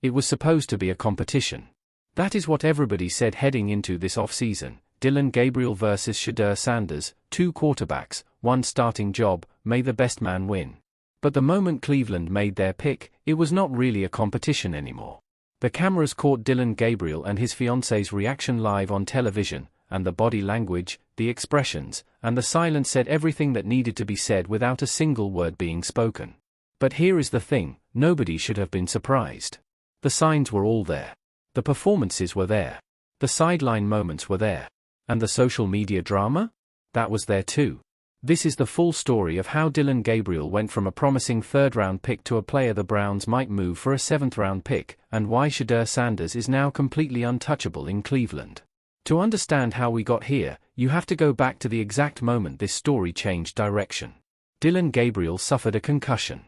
It was supposed to be a competition. That is what everybody said heading into this offseason. Dillon Gabriel versus Shedeur Sanders, 2 quarterbacks, 1 starting job, may the best man win. But the moment Cleveland made their pick, it was not really a competition anymore. The cameras caught Dillon Gabriel and his fiancée's reaction live on television, and the body language, the expressions, and the silence said everything that needed to be said without a single word being spoken. But here is the thing, nobody should have been surprised. The signs were all there. The performances were there. The sideline moments were there. And the social media drama? That was there too. This is the full story of how Dillon Gabriel went from a promising 3rd-round pick to a player the Browns might move for a 7th-round pick, and why Shedeur Sanders is now completely untouchable in Cleveland. To understand how we got here, you have to go back to the exact moment this story changed direction. Dillon Gabriel suffered a concussion.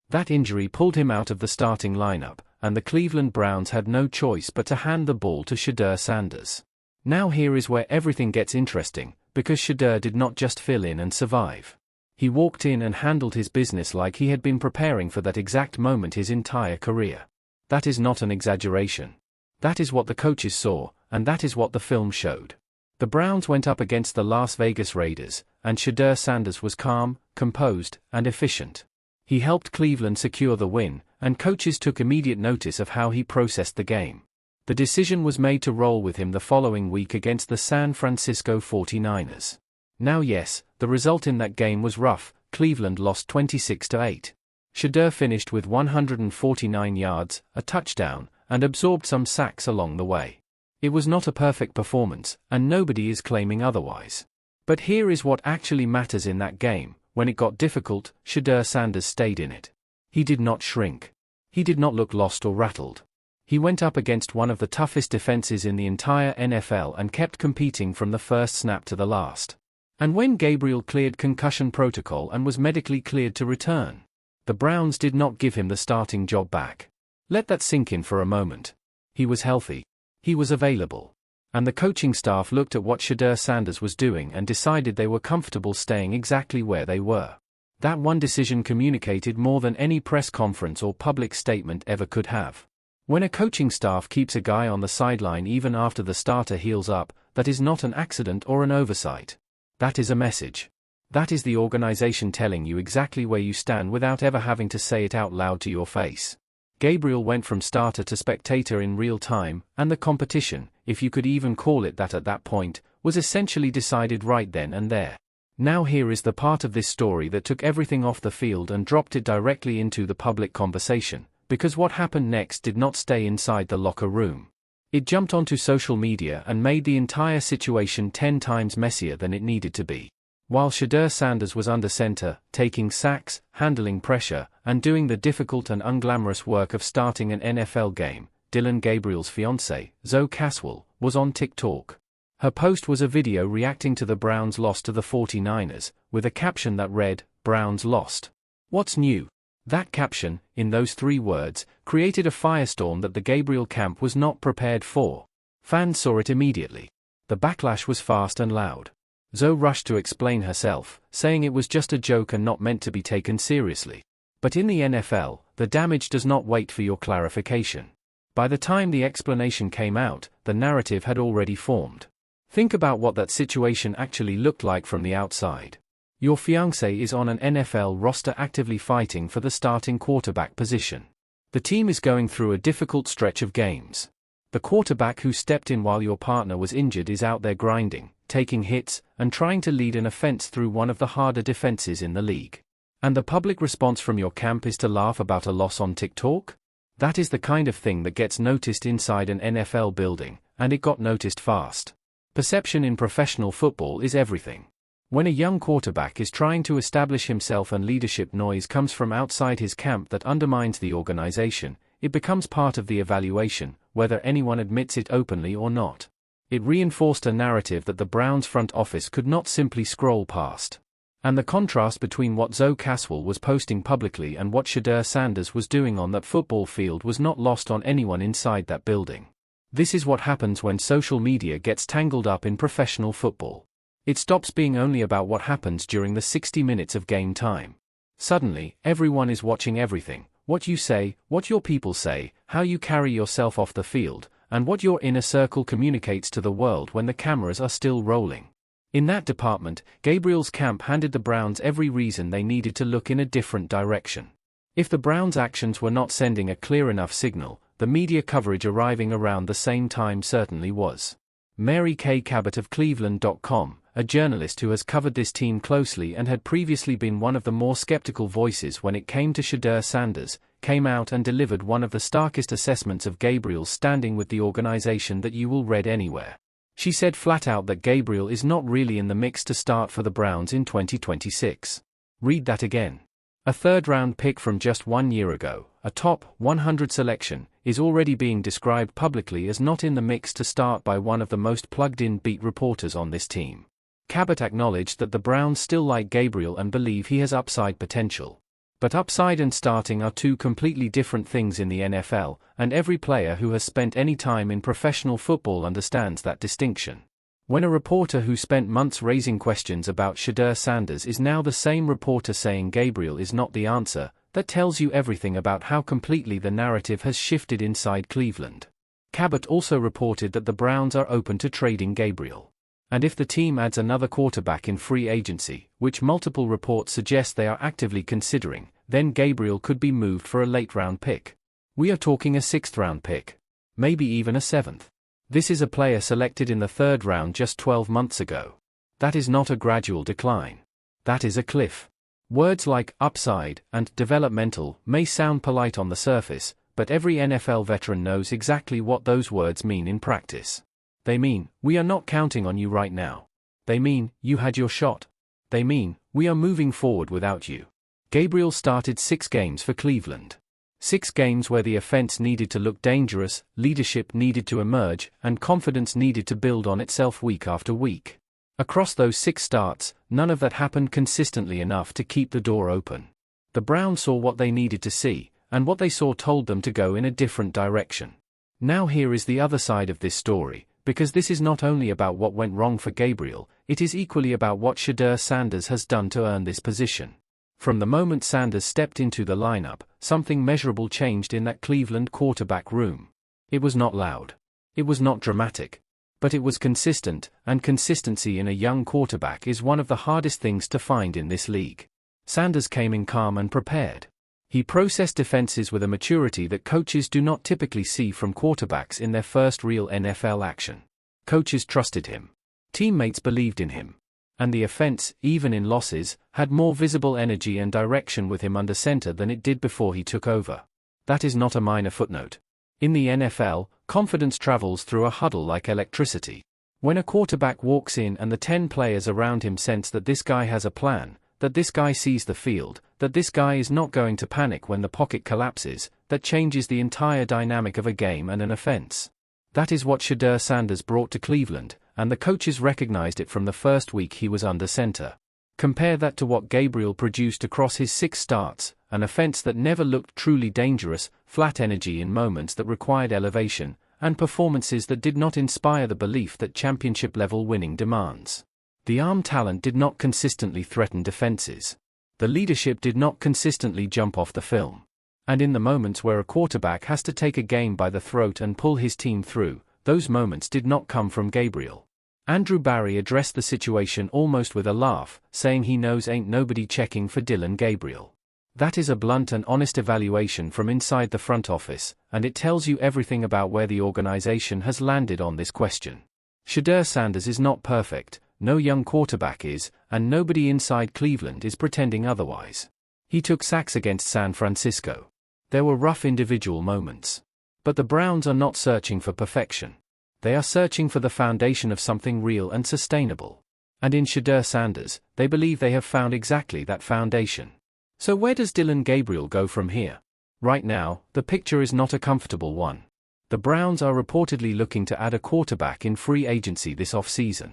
That injury pulled him out of the starting lineup, and the Cleveland Browns had no choice but to hand the ball to Shedeur Sanders. Now here is where everything gets interesting, because Shedeur did not just fill in and survive. He walked in and handled his business like he had been preparing for that exact moment his entire career. That is not an exaggeration. That is what the coaches saw, and that is what the film showed. The Browns went up against the Las Vegas Raiders, and Shedeur Sanders was calm, composed, and efficient. He helped Cleveland secure the win, and coaches took immediate notice of how he processed the game. The decision was made to roll with him the following week against the San Francisco 49ers. Now yes, the result in that game was rough. Cleveland lost 26-8. Shedeur finished with 149 yards, a touchdown, and absorbed some sacks along the way. It was not a perfect performance, and nobody is claiming otherwise. But here is what actually matters in that game. When it got difficult, Shedeur Sanders stayed in it. He did not shrink. He did not look lost or rattled. He went up against one of the toughest defenses in the entire NFL and kept competing from the first snap to the last. And when Gabriel cleared concussion protocol and was medically cleared to return, the Browns did not give him the starting job back. Let that sink in for a moment. He was healthy. He was available. And the coaching staff looked at what Shedeur Sanders was doing and decided they were comfortable staying exactly where they were. That one decision communicated more than any press conference or public statement ever could have. When a coaching staff keeps a guy on the sideline even after the starter heals up, that is not an accident or an oversight. That is a message. That is the organization telling you exactly where you stand without ever having to say it out loud to your face. Gabriel went from starter to spectator in real time, and the competition, if you could even call it that at that point, was essentially decided right then and there. Now here is the part of this story that took everything off the field and dropped it directly into the public conversation, because what happened next did not stay inside the locker room. It jumped onto social media and made the entire situation 10 times messier than it needed to be. While Shedeur Sanders was under center, taking sacks, handling pressure, and doing the difficult and unglamorous work of starting an NFL game, Dillon Gabriel's fiancée, Zoe Caswell, was on TikTok. Her post was a video reacting to the Browns' loss to the 49ers, with a caption that read, "Browns lost. What's new?" That caption, in those 3 words, created a firestorm that the Gabriel camp was not prepared for. Fans saw it immediately. The backlash was fast and loud. Zoe rushed to explain herself, saying it was just a joke and not meant to be taken seriously. But in the NFL, the damage does not wait for your clarification. By the time the explanation came out, the narrative had already formed. Think about what that situation actually looked like from the outside. Your fiancé is on an NFL roster actively fighting for the starting quarterback position. The team is going through a difficult stretch of games. The quarterback who stepped in while your partner was injured is out there grinding, taking hits, and trying to lead an offense through one of the harder defenses in the league. And the public response from your camp is to laugh about a loss on TikTok? That is the kind of thing that gets noticed inside an NFL building, and it got noticed fast. Perception in professional football is everything. When a young quarterback is trying to establish himself and leadership noise comes from outside his camp that undermines the organization, it becomes part of the evaluation, whether anyone admits it openly or not. It reinforced a narrative that the Browns front office could not simply scroll past. And the contrast between what Zoe Caswell was posting publicly and what Shedeur Sanders was doing on that football field was not lost on anyone inside that building. This is what happens when social media gets tangled up in professional football. It stops being only about what happens during the 60 minutes of game time. Suddenly, everyone is watching everything, what you say, what your people say, how you carry yourself off the field, and what your inner circle communicates to the world when the cameras are still rolling. In that department, Gabriel's camp handed the Browns every reason they needed to look in a different direction. If the Browns' actions were not sending a clear enough signal, the media coverage arriving around the same time certainly was. Mary Kay Cabot of Cleveland.com, a journalist who has covered this team closely and had previously been one of the more skeptical voices when it came to Shedeur Sanders, came out and delivered one of the starkest assessments of Gabriel's standing with the organization that you will read anywhere. She said flat out that Gabriel is not really in the mix to start for the Browns in 2026. Read that again. A third-round pick from just 1 year ago, a top 100 selection, is already being described publicly as not in the mix to start by one of the most plugged-in beat reporters on this team. Cabot acknowledged that the Browns still like Gabriel and believe he has upside potential. But upside and starting are two completely different things in the NFL, and every player who has spent any time in professional football understands that distinction. When a reporter who spent months raising questions about Shedeur Sanders is now the same reporter saying Gabriel is not the answer, that tells you everything about how completely the narrative has shifted inside Cleveland. Cabot also reported that the Browns are open to trading Gabriel. And if the team adds another quarterback in free agency, which multiple reports suggest they are actively considering, then Gabriel could be moved for a late-round pick. We are talking a 6th-round pick. Maybe even a 7th. This is a player selected in the 3rd round just 12 months ago. That is not a gradual decline. That is a cliff. Words like upside and developmental may sound polite on the surface, but every NFL veteran knows exactly what those words mean in practice. They mean, we are not counting on you right now. They mean, you had your shot. They mean, we are moving forward without you. Gabriel started 6 games for Cleveland. 6 games where the offense needed to look dangerous, leadership needed to emerge, and confidence needed to build on itself week after week. Across those 6 starts, none of that happened consistently enough to keep the door open. The Browns saw what they needed to see, and what they saw told them to go in a different direction. Now here is the other side of this story, because this is not only about what went wrong for Gabriel, it is equally about what Shedeur Sanders has done to earn this position. From the moment Sanders stepped into the lineup, something measurable changed in that Cleveland quarterback room. It was not loud. It was not dramatic. But it was consistent, and consistency in a young quarterback is one of the hardest things to find in this league. Sanders came in calm and prepared. He processed defenses with a maturity that coaches do not typically see from quarterbacks in their first real NFL action. Coaches trusted him. Teammates believed in him. And the offense, even in losses, had more visible energy and direction with him under center than it did before he took over. That is not a minor footnote. In the NFL, confidence travels through a huddle like electricity. When a quarterback walks in and the 10 players around him sense that this guy has a plan, that this guy sees the field, that this guy is not going to panic when the pocket collapses, that changes the entire dynamic of a game and an offense. That is what Shedeur Sanders brought to Cleveland, and the coaches recognized it from the first week he was under center. Compare that to what Gabriel produced across his 6 starts, an offense that never looked truly dangerous, flat energy in moments that required elevation, and performances that did not inspire the belief that championship-level winning demands. The arm talent did not consistently threaten defenses. The leadership did not consistently jump off the film. And in the moments where a quarterback has to take a game by the throat and pull his team through, those moments did not come from Gabriel. Andrew Barry addressed the situation almost with a laugh, saying he knows ain't nobody checking for Dillon Gabriel. That is a blunt and honest evaluation from inside the front office, and it tells you everything about where the organization has landed on this question. Shedeur Sanders is not perfect, no young quarterback is, and nobody inside Cleveland is pretending otherwise. He took sacks against San Francisco. There were rough individual moments. But the Browns are not searching for perfection. They are searching for the foundation of something real and sustainable. And in Shedeur Sanders, they believe they have found exactly that foundation. So where does Dillon Gabriel go from here? Right now, the picture is not a comfortable one. The Browns are reportedly looking to add a quarterback in free agency this offseason.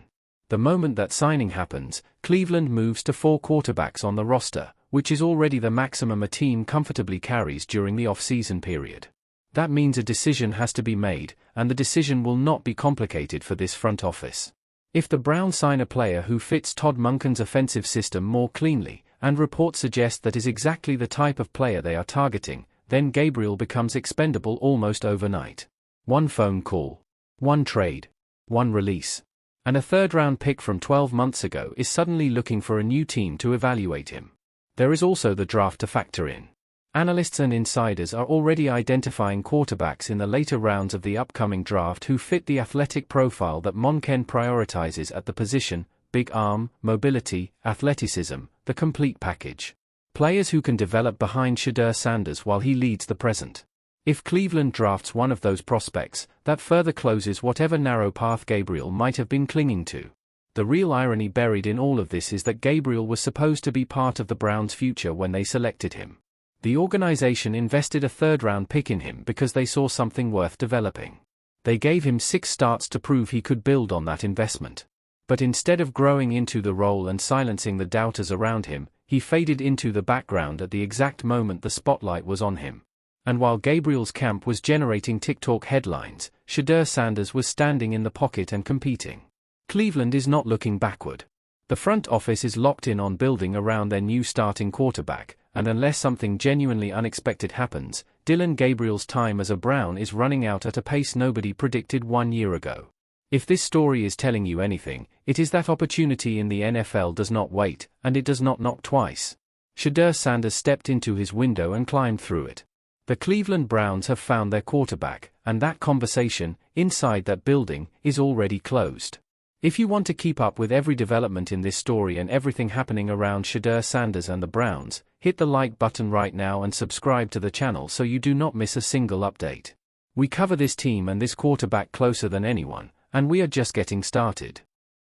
The moment that signing happens, Cleveland moves to 4 quarterbacks on the roster, which is already the maximum a team comfortably carries during the off-season period. That means a decision has to be made, and the decision will not be complicated for this front office. If the Browns sign a player who fits Todd Monken's offensive system more cleanly, and reports suggest that is exactly the type of player they are targeting, then Gabriel becomes expendable almost overnight. One phone call, one trade, one release, and a third-round pick from 12 months ago is suddenly looking for a new team to evaluate him. There is also the draft to factor in. Analysts and insiders are already identifying quarterbacks in the later rounds of the upcoming draft who fit the athletic profile that Monken prioritizes at the position: big arm, mobility, athleticism, the complete package. Players who can develop behind Shedeur Sanders while he leads the present. If Cleveland drafts one of those prospects, that further closes whatever narrow path Gabriel might have been clinging to. The real irony buried in all of this is that Gabriel was supposed to be part of the Browns' future when they selected him. The organization invested a third-round pick in him because they saw something worth developing. They gave him 6 starts to prove he could build on that investment. But instead of growing into the role and silencing the doubters around him, he faded into the background at the exact moment the spotlight was on him. And while Gabriel's camp was generating TikTok headlines, Shedeur Sanders was standing in the pocket and competing. Cleveland is not looking backward. The front office is locked in on building around their new starting quarterback, and unless something genuinely unexpected happens, Dillon Gabriel's time as a Brown is running out at a pace nobody predicted 1 year ago. If this story is telling you anything, it is that opportunity in the NFL does not wait, and it does not knock twice. Shedeur Sanders stepped into his window and climbed through it. The Cleveland Browns have found their quarterback, and that conversation, inside that building, is already closed. If you want to keep up with every development in this story and everything happening around Shedeur Sanders and the Browns, hit the like button right now and subscribe to the channel so you do not miss a single update. We cover this team and this quarterback closer than anyone, and we are just getting started.